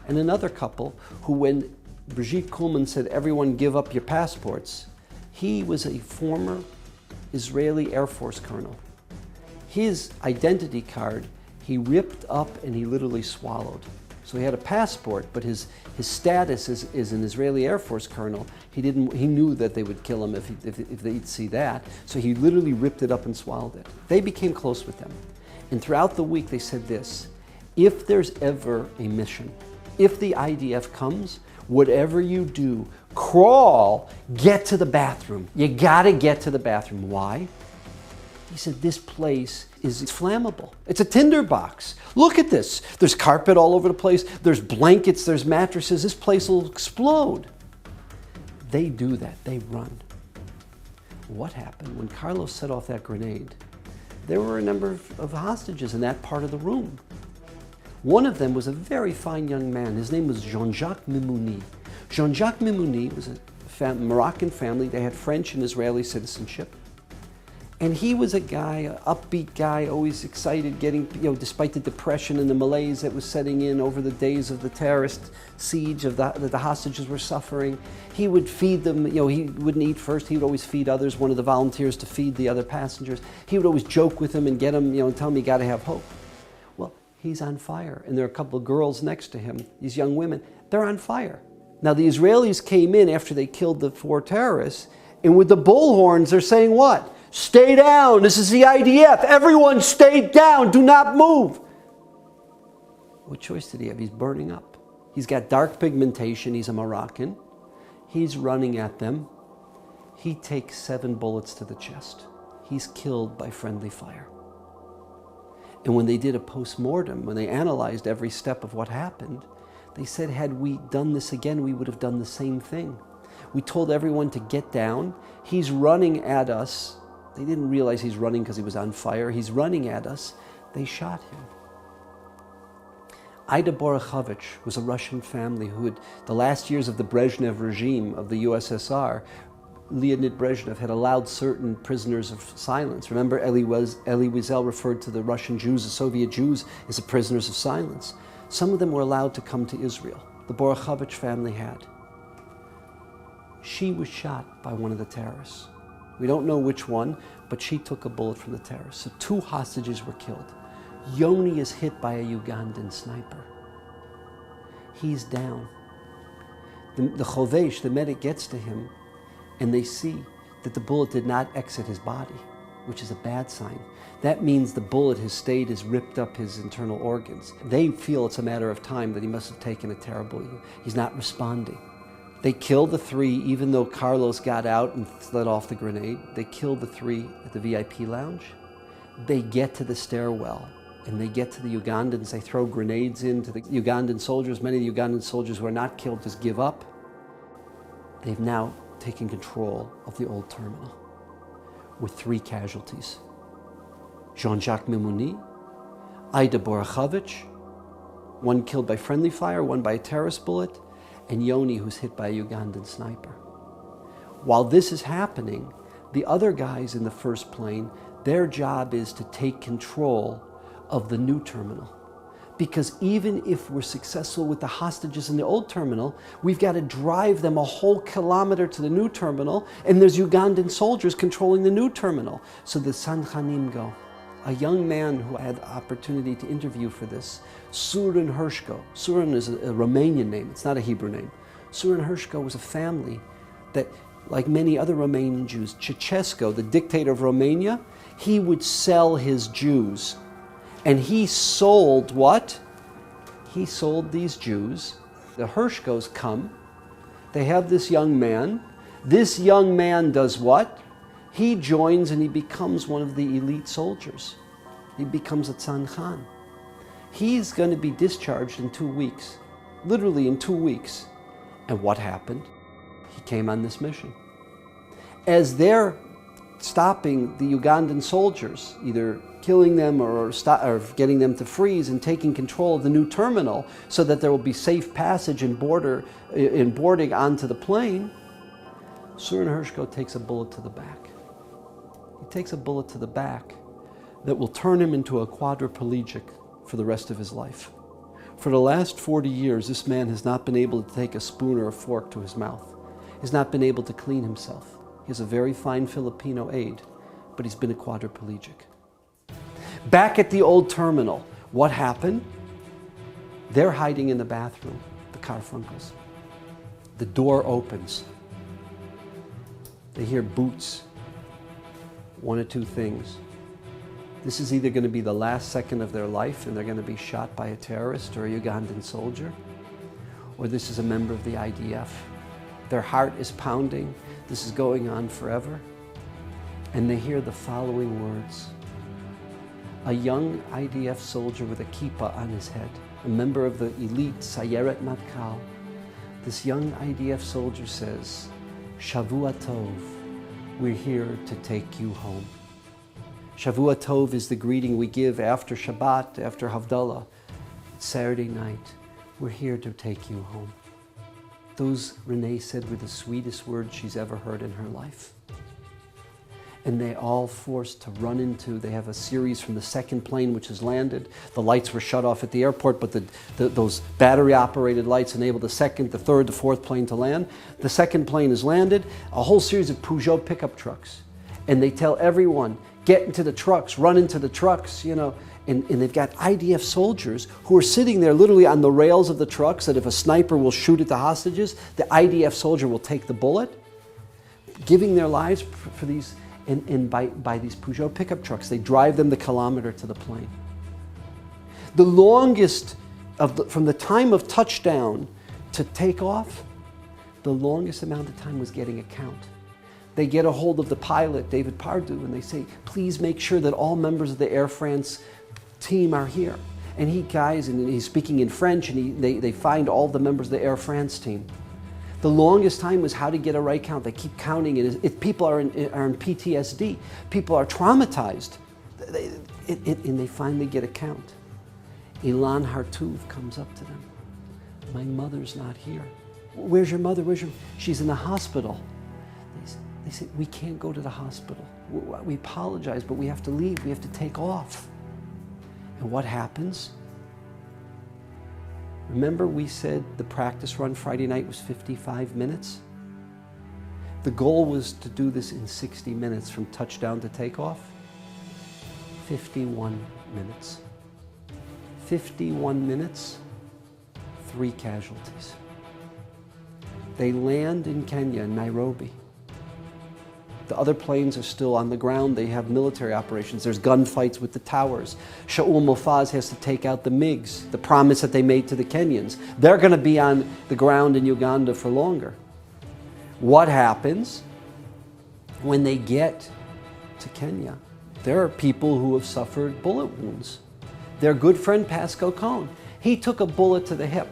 and another couple who, when Brigitte Kuhlman said, everyone give up your passports, he was a former Israeli Air Force colonel. His identity card, he ripped up and he literally swallowed. So he had a passport, but his status is an Israeli Air Force colonel. He knew that they would kill him if they'd see that. So he literally ripped it up and swallowed it. They became close with them. And throughout the week they said this: if there's ever a mission, if the IDF comes, whatever you do, crawl, get to the bathroom. You gotta get to the bathroom. Why? He said, this place is flammable. It's a tinderbox. Look at this. There's carpet all over the place. There's blankets, there's mattresses. This place will explode. They do that, they run. What happened? When Carlos set off that grenade, there were a number of hostages in that part of the room. One of them was a very fine young man. His name was Jean-Jacques Mimouni. Jean-Jacques Mimouni was a Moroccan family. They had French and Israeli citizenship. And he was a guy, an upbeat guy, always excited, getting, despite the depression and the malaise that was setting in over the days of the terrorist siege that the hostages were suffering. He would feed them, he wouldn't eat first, he would always feed others, one of the volunteers to feed the other passengers. He would always joke with them and get them, and tell them you gotta have hope. Well, he's on fire, and there are a couple of girls next to him, these young women, they're on fire. Now the Israelis came in after they killed the 4 terrorists, and with the bullhorns they're saying what? Stay down, this is the IDF, everyone stay down, do not move. What choice did he have? He's burning up. He's got dark pigmentation, he's a Moroccan. He's running at them. He takes 7 bullets to the chest. He's killed by friendly fire. And when they did a post-mortem, when they analyzed every step of what happened, they said, had we done this again, we would have done the same thing. We told everyone to get down. He's running at us. They didn't realize he's running because he was on fire. He's running at us. They shot him. Ida Borochovich was a Russian family who had, the last years of the Brezhnev regime of the USSR, Leonid Brezhnev had allowed certain prisoners of silence. Remember, Elie Wiesel referred to the Russian Jews, the Soviet Jews, as the prisoners of silence. Some of them were allowed to come to Israel. The Borochovich family had. She was shot by one of the terrorists. We don't know which one, but she took a bullet from the terrorist. So 2 hostages were killed. Yoni is hit by a Ugandan sniper. He's down. The chovesh, the medic, gets to him, and they see that the bullet did not exit his body, which is a bad sign. That means the bullet has ripped up his internal organs. They feel it's a matter of time that he must have taken a terrible, he's not responding. They killed the 3, even though Carlos got out and let off the grenade. They killed the 3 at the VIP lounge. They get to the stairwell, and they get to the Ugandans. They throw grenades into the Ugandan soldiers. Many of the Ugandan soldiers who are not killed just give up. They've now taken control of the old terminal with 3 casualties. Jean-Jacques Mimouni, Ida Borochovich, 1 killed by friendly fire, 1 by a terrorist bullet, and Yoni, who's hit by a Ugandan sniper. While this is happening, the other guys in the first plane, their job is to take control of the new terminal. Because even if we're successful with the hostages in the old terminal, we've got to drive them a whole kilometer to the new terminal, and there's Ugandan soldiers controlling the new terminal. So the Sanchanim go. A young man who I had the opportunity to interview for this, Surin Hershko. Surin is a Romanian name, it's not a Hebrew name. Surin Hershko was a family that, like many other Romanian Jews, Ceausescu, the dictator of Romania, he would sell his Jews. And he sold what? He sold these Jews. The Hershkos come, they have this young man. This young man does what? He joins and he becomes one of the elite soldiers. He becomes a Tzan-Khan. He's going to be discharged in 2 weeks, literally in 2 weeks. And what happened? He came on this mission. As they're stopping the Ugandan soldiers, either killing them or getting them to freeze and taking control of the new terminal so that there will be safe passage and boarding onto the plane, Soren Hershko takes a bullet to the back. He takes a bullet to the back that will turn him into a quadriplegic for the rest of his life. For the last 40 years, this man has not been able to take a spoon or a fork to his mouth. He's not been able to clean himself. He has a very fine Filipino aide, but he's been a quadriplegic. Back at the old terminal, what happened? They're hiding in the bathroom, the Carfunkels. The door opens. They hear boots. One of two things. This is either going to be the last second of their life and they're going to be shot by a terrorist or a Ugandan soldier, or this is a member of the IDF. Their heart is pounding. This is going on forever. And they hear the following words. A young IDF soldier with a kippah on his head, a member of the elite Sayeret Matkal. This young IDF soldier says, Shavua Tov, we're here to take you home. Shavua Tov is the greeting we give after Shabbat, after Havdalah. It's Saturday night. We're here to take you home. Those, Renee said, were the sweetest words she's ever heard in her life. And they all forced to run into, they have a series from the second plane which has landed. The lights were shut off at the airport, but those battery-operated lights enabled the second, the third, the fourth plane to land. The second plane has landed, a whole series of Peugeot pickup trucks. And they tell everyone, get into the trucks, run into the trucks, you know. And they've got IDF soldiers who are sitting there literally on the rails of the trucks that if a sniper will shoot at the hostages, the IDF soldier will take the bullet, giving their lives for these. And by these Peugeot pickup trucks, they drive them the kilometer to the plane. The longest, from the time of touchdown to take off, the longest amount of time was getting a count. They get a hold of the pilot, David Pardue, and they say, please make sure that all members of the Air France team are here. And he's speaking in French, and they find all the members of the Air France team. The longest time was how to get a right count. They keep counting it. People are in PTSD. People are traumatized. And they finally get a count. Ilan Hartuv comes up to them. My mother's not here. Where's your mother? She's in the hospital. They say, we can't go to the hospital. We apologize, but we have to leave. We have to take off. And what happens? Remember we said the practice run Friday night was 55 minutes? The goal was to do this in 60 minutes from touchdown to takeoff. 51 minutes. 51 minutes, 3 casualties. They land in Kenya, in Nairobi. The other planes are still on the ground. They have military operations. There's gunfights with the towers. Shaul Mofaz has to take out the MiGs, the promise that they made to the Kenyans. They're going to be on the ground in Uganda for longer. What happens when they get to Kenya? There are people who have suffered bullet wounds. Their good friend Pascal Cohn, he took a bullet to the hip.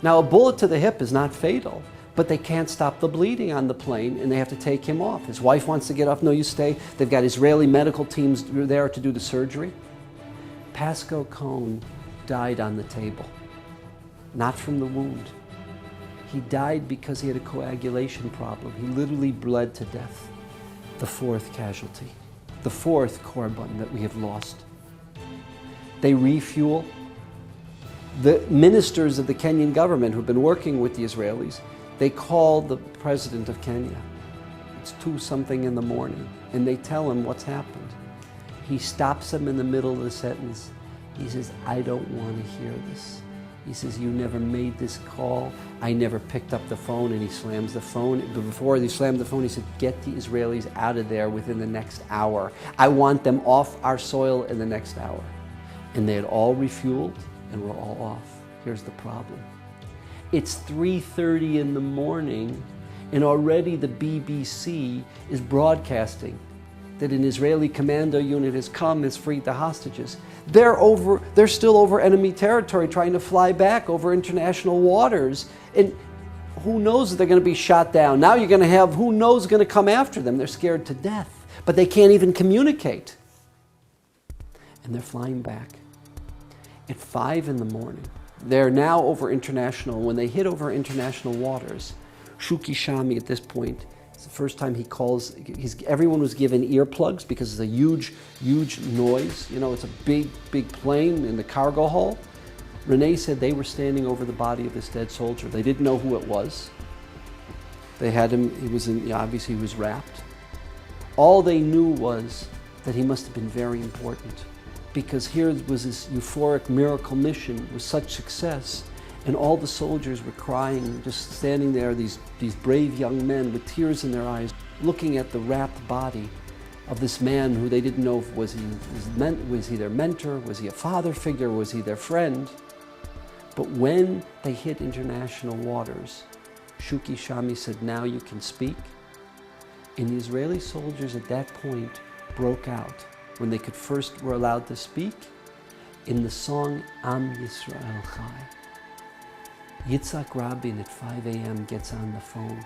Now, a bullet to the hip is not fatal, but they can't stop the bleeding on the plane and they have to take him off. His wife wants to get off. No, you stay. They've got Israeli medical teams there to do the surgery. Pascal Cohn died on the table, not from the wound. He died because he had a coagulation problem. He literally bled to death. The 4th casualty, the 4th korban that we have lost. They refuel. The ministers of the Kenyan government who've been working with the Israelis, they call the president of Kenya. It's 2-something in the morning, and they tell him what's happened. He stops them in the middle of the sentence. He says, I don't want to hear this. He says, you never made this call. I never picked up the phone, and he slams the phone. But before he slammed the phone, he said, get the Israelis out of there within the next hour. I want them off our soil in the next hour. And they had all refueled and were all off. Here's the problem. It's 3:30 in the morning, and already the BBC is broadcasting that an Israeli commando unit has come, has freed the hostages. They're still over enemy territory, trying to fly back over international waters. And who knows if they're going to be shot down. Now you're going to have who knows going to come after them. They're scared to death, but they can't even communicate. And they're flying back. At 5 in the morning, they're now over international. When they hit over international waters, Shuki Shami at this point, it's the first time he calls, everyone was given earplugs because it's a huge, huge noise. You know, it's a big, big plane in the cargo hull. Renee said they were standing over the body of this dead soldier. They didn't know who it was. They had him, obviously he was wrapped. All they knew was that he must have been very important, because here was this euphoric miracle mission with such success, and all the soldiers were crying, just standing there, these brave young men with tears in their eyes, looking at the wrapped body of this man who they didn't know if was he their mentor, was he a father figure, was he their friend? But when they hit international waters, Shuki Shami said, "Now you can speak." And the Israeli soldiers at that point broke out, when they were allowed to speak, in the song Am Yisrael Chai. Yitzhak Rabin at 5 a.m. gets on the phone.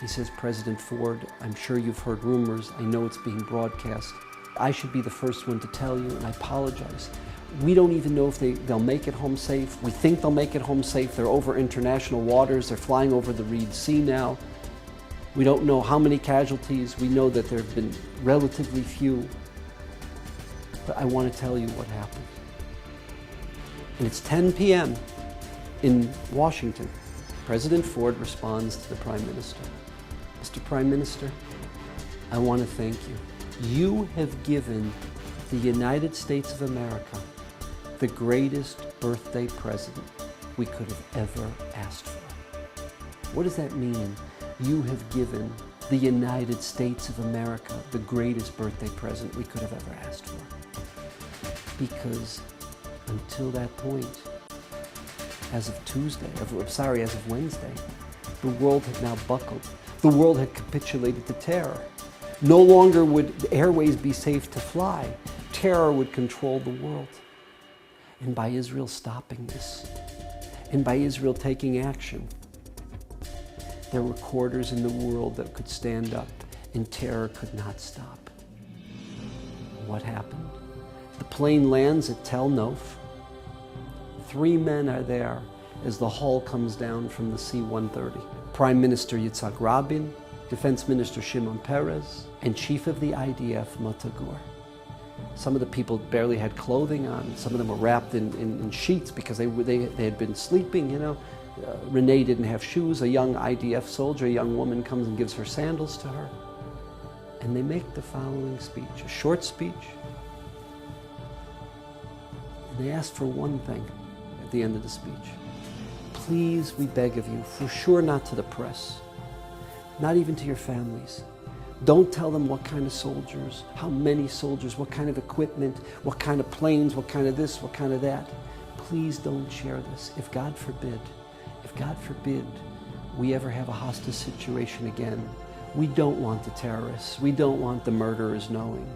He says, "President Ford, I'm sure you've heard rumors. I know it's being broadcast. I should be the first one to tell you, and I apologize. We don't even know if they'll make it home safe. We think they'll make it home safe. They're over international waters. They're flying over the Red Sea now. We don't know how many casualties. We know that there have been relatively few. But I want to tell you what happened." And it's 10 p.m. in Washington. President Ford responds to the Prime Minister. "Mr. Prime Minister, I want to thank you. You have given the United States of America the greatest birthday present we could have ever asked for." What does that mean? You have given the United States of America the greatest birthday present we could have ever asked for. Because until that point, as of Wednesday, the world had now buckled. The world had capitulated to terror. No longer would the airways be safe to fly. Terror would control the world. And by Israel stopping this, and by Israel taking action, there were quarters in the world that could stand up, and terror could not stop. What happened? The plane lands at Tel Nof. 3 men are there as the hull comes down from the C-130. Prime Minister Yitzhak Rabin, Defense Minister Shimon Peres, and Chief of the IDF Mota Gur. Some of the people barely had clothing on. Some of them were wrapped in sheets because they had been sleeping, you know. Renee didn't have shoes. A young IDF soldier, a young woman, comes and gives her sandals to her. And they make the following speech, a short speech. And they ask for one thing at the end of the speech. "Please, we beg of you, for sure not to the press, not even to your families. Don't tell them what kind of soldiers, how many soldiers, what kind of equipment, what kind of planes, what kind of this, what kind of that. Please don't share this. If God forbid, we ever have a hostage situation again, we don't want the terrorists, we don't want the murderers knowing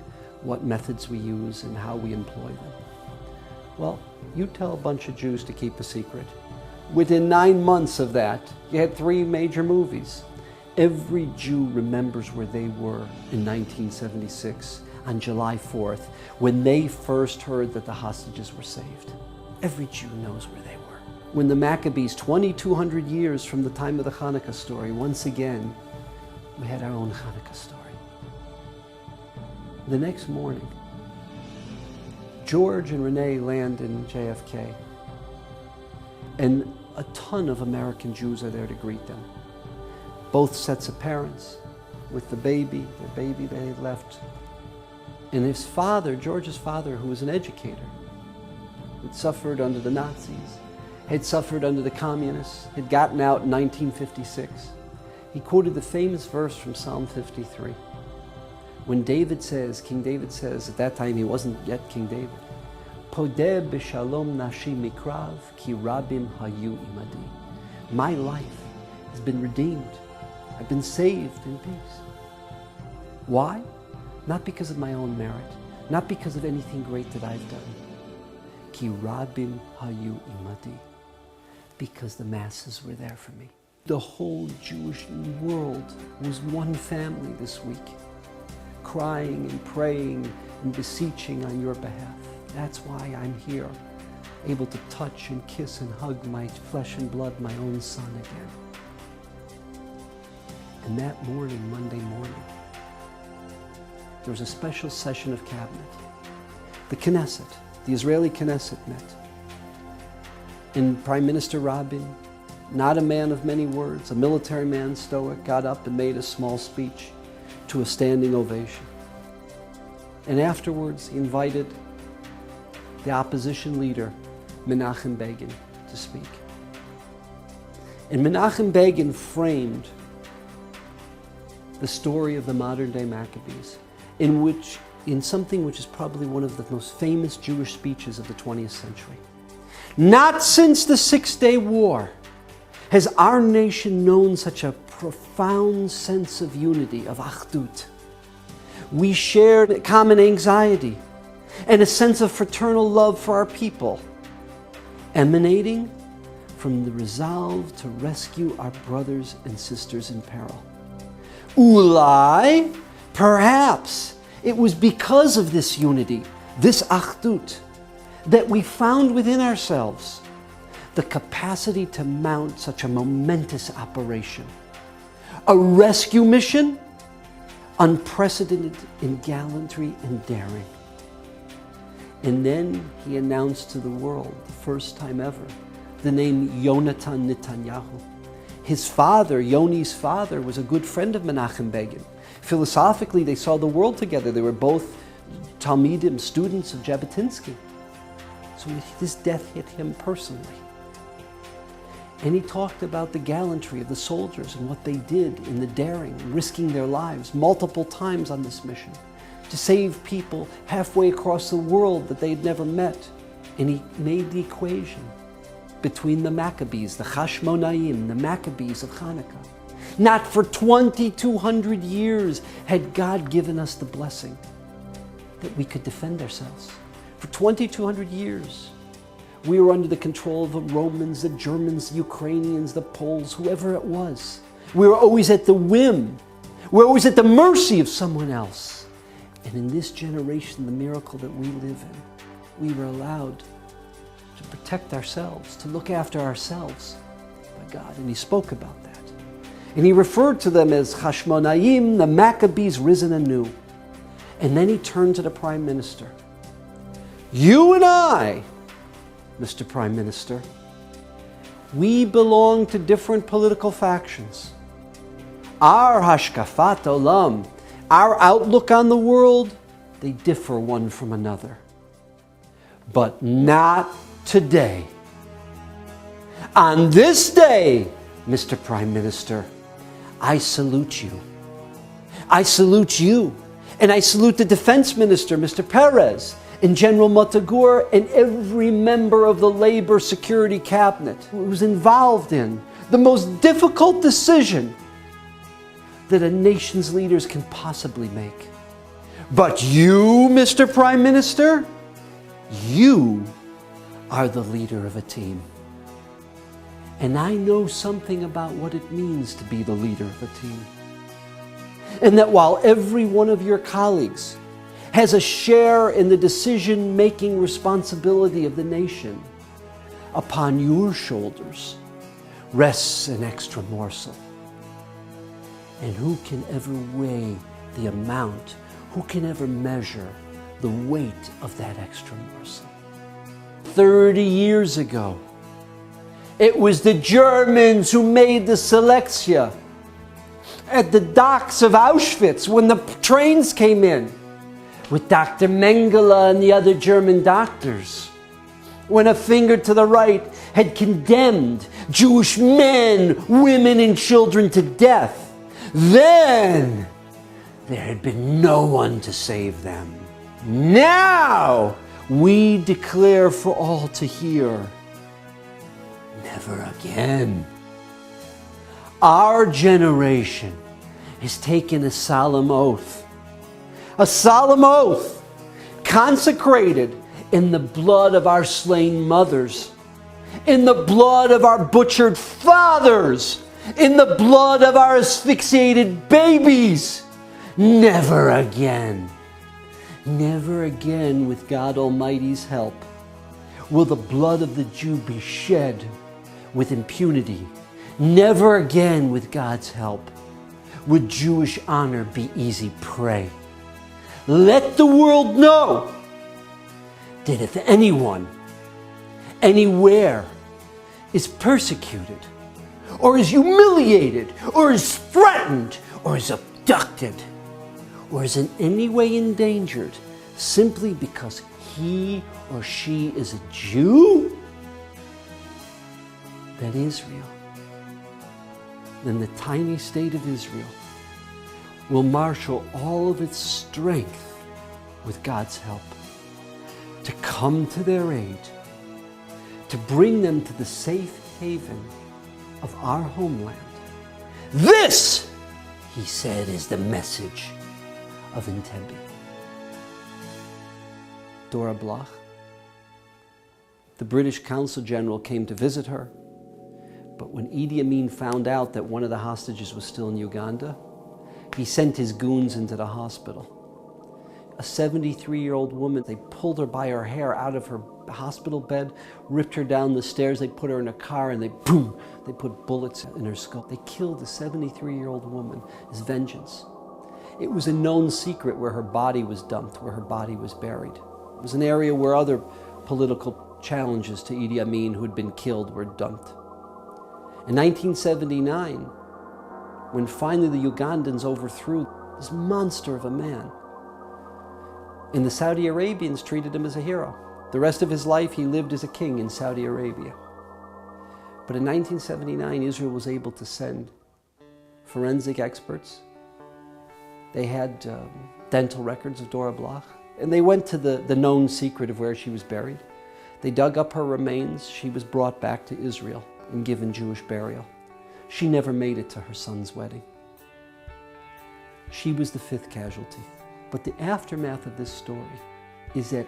what methods we use and how we employ them." Well, you tell a bunch of Jews to keep a secret. Within 9 months of that, you had 3 major movies. Every Jew remembers where they were in 1976 on July 4th when they first heard that the hostages were saved. Every Jew knows where they were. When the Maccabees, 2,200 years from the time of the Chanukah story, once again, we had our own Chanukah story. The next morning, George and Renee land in JFK, and a ton of American Jews are there to greet them. Both sets of parents with their baby they had left. And his father, George's father, who was an educator, had suffered under the Nazis, had suffered under the communists, had gotten out in 1956. He quoted the famous verse from Psalm 53. When King David says, at that time he wasn't yet King David, "Podeh b'shalom nashi mikrav ki rabim hayu imadi." My life has been redeemed. I've been saved in peace. Why? Not because of my own merit, not because of anything great that I've done. Ki rabim hayu imadi. Because the masses were there for me. The whole Jewish world was one family this week, crying and praying and beseeching on your behalf. That's why I'm here, able to touch and kiss and hug my flesh and blood, my own son again. And that morning, Monday morning, there was a special session of cabinet. The Knesset, the Israeli Knesset met. And Prime Minister Rabin, not a man of many words, a military man, stoic, got up and made a small speech to a standing ovation. And afterwards, he invited the opposition leader, Menachem Begin, to speak. And Menachem Begin framed the story of the modern day Maccabees in something which is probably one of the most famous Jewish speeches of the 20th century. Not since the Six-Day War has our nation known such a profound sense of unity, of achdut. We shared a common anxiety and a sense of fraternal love for our people, emanating from the resolve to rescue our brothers and sisters in peril. Ulai, perhaps it was because of this unity, this achdut, that we found within ourselves the capacity to mount such a momentous operation. A rescue mission, unprecedented in gallantry and daring. And then he announced to the world, the first time ever, the name Yonatan Netanyahu. His father, Yoni's father, was a good friend of Menachem Begin. Philosophically, they saw the world together. They were both Talmidim, students of Jabotinsky. So this death hit him personally. And he talked about the gallantry of the soldiers and what they did in the daring, risking their lives multiple times on this mission to save people halfway across the world that they'd never met. And he made the equation between the Maccabees, the Hashmonaim, the Maccabees of Chanukah. Not for 2,200 years had God given us the blessing that we could defend ourselves. For 2,200 years, we were under the control of the Romans, the Germans, the Ukrainians, the Poles, whoever it was. We were always at the whim. We're always at the mercy of someone else. And in this generation, the miracle that we live in, we were allowed to protect ourselves, to look after ourselves by God. And he spoke about that. And he referred to them as Hashmonaim, the Maccabees risen anew. And then he turned to the Prime Minister. You and I, Mr. Prime Minister, we belong to different political factions. Our hashkafat olam, our outlook on the world, they differ one from another. But not today. On this day, Mr. Prime Minister, I salute you. I salute you. And I salute the Defense Minister, Mr. Perez, and General Motagor, and every member of the Labor Security Cabinet who was involved in the most difficult decision that a nation's leaders can possibly make. But you, Mr. Prime Minister, you are the leader of a team. And I know something about what it means to be the leader of a team. And that while every one of your colleagues has a share in the decision-making responsibility of the nation, upon your shoulders rests an extra morsel. And who can ever weigh the amount? Who can ever measure the weight of that extra morsel? 30 years ago, it was the Germans who made the selektia at the docks of Auschwitz when the trains came in, with Dr. Mengele and the other German doctors, when a finger to the right had condemned Jewish men, women, and children to death. Then there had been no one to save them. Now we declare for all to hear, never again. Our generation has taken a solemn oath consecrated in the blood of our slain mothers, in the blood of our butchered fathers, in the blood of our asphyxiated babies. Never again, never again, with God Almighty's help, will the blood of the Jew be shed with impunity. Never again, with God's help, would Jewish honor be easy prey. Let the world know that if anyone, anywhere, is persecuted, or is humiliated, or is threatened, or is abducted, or is in any way endangered simply because he or she is a Jew, that Israel, then the tiny state of Israel, will marshal all of its strength with God's help to come to their aid, to bring them to the safe haven of our homeland. This, he said, is the message of Entebbe. Dor Makabim. The British Consul General came to visit her, but when Idi Amin found out that one of the hostages was still in Uganda, he sent his goons into the hospital. A 73-year-old woman, they pulled her by her hair out of her hospital bed, ripped her down the stairs, they put her in a car, and they put bullets in her skull. They killed the 73-year-old woman as vengeance. It was a known secret where her body was dumped, where her body was buried. It was an area where other political challenges to Idi Amin who had been killed were dumped. In 1979, when finally the Ugandans overthrew this monster of a man, and the Saudi Arabians treated him as a hero. The rest of his life he lived as a king in Saudi Arabia. But in 1979, Israel was able to send forensic experts. They had dental records of Dor Makabim, and they went to the known secret of where she was buried. They dug up her remains. She was brought back to Israel and given Jewish burial. She never made it to her son's wedding. She was the fifth casualty. But the aftermath of this story is that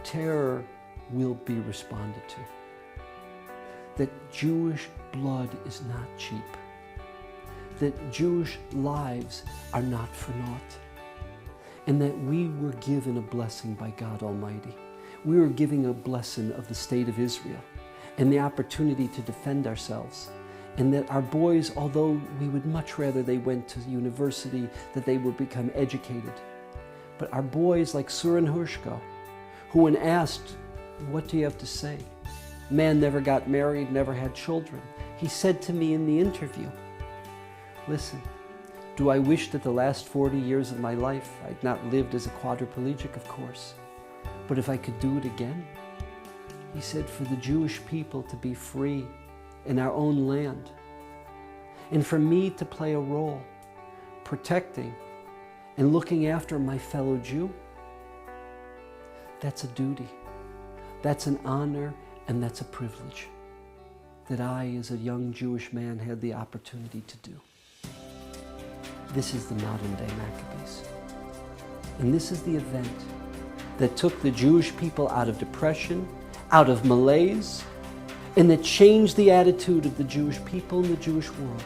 terror will be responded to. That Jewish blood is not cheap. That Jewish lives are not for naught. And that we were given a blessing by God Almighty. We were given a blessing of the state of Israel and the opportunity to defend ourselves. And that our boys, although we would much rather they went to university, that they would become educated. But our boys like Surin Hushko, who when asked, what do you have to say? Man never got married, never had children. He said to me in the interview, listen, do I wish that the last 40 years of my life I'd not lived as a quadriplegic? Of course. But if I could do it again? He said, for the Jewish people to be free in our own land, and for me to play a role protecting and looking after my fellow Jew, that's a duty, that's an honor, and that's a privilege that I, as a young Jewish man, had the opportunity to do. This is the modern day Maccabees. And this is the event that took the Jewish people out of depression, out of malaise, and that changed the attitude of the Jewish people and the Jewish world.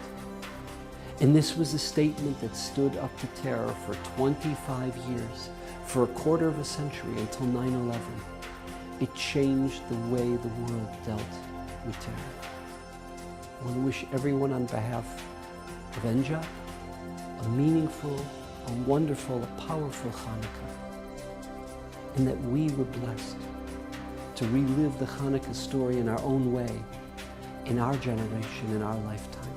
And this was a statement that stood up to terror for 25 years, for a quarter of a century, until 9/11. It changed the way the world dealt with terror. I want to wish everyone on behalf of NJOP a meaningful, a wonderful, a powerful Chanukah, and that we were blessed to relive the Chanukah story in our own way, in our generation, in our lifetime.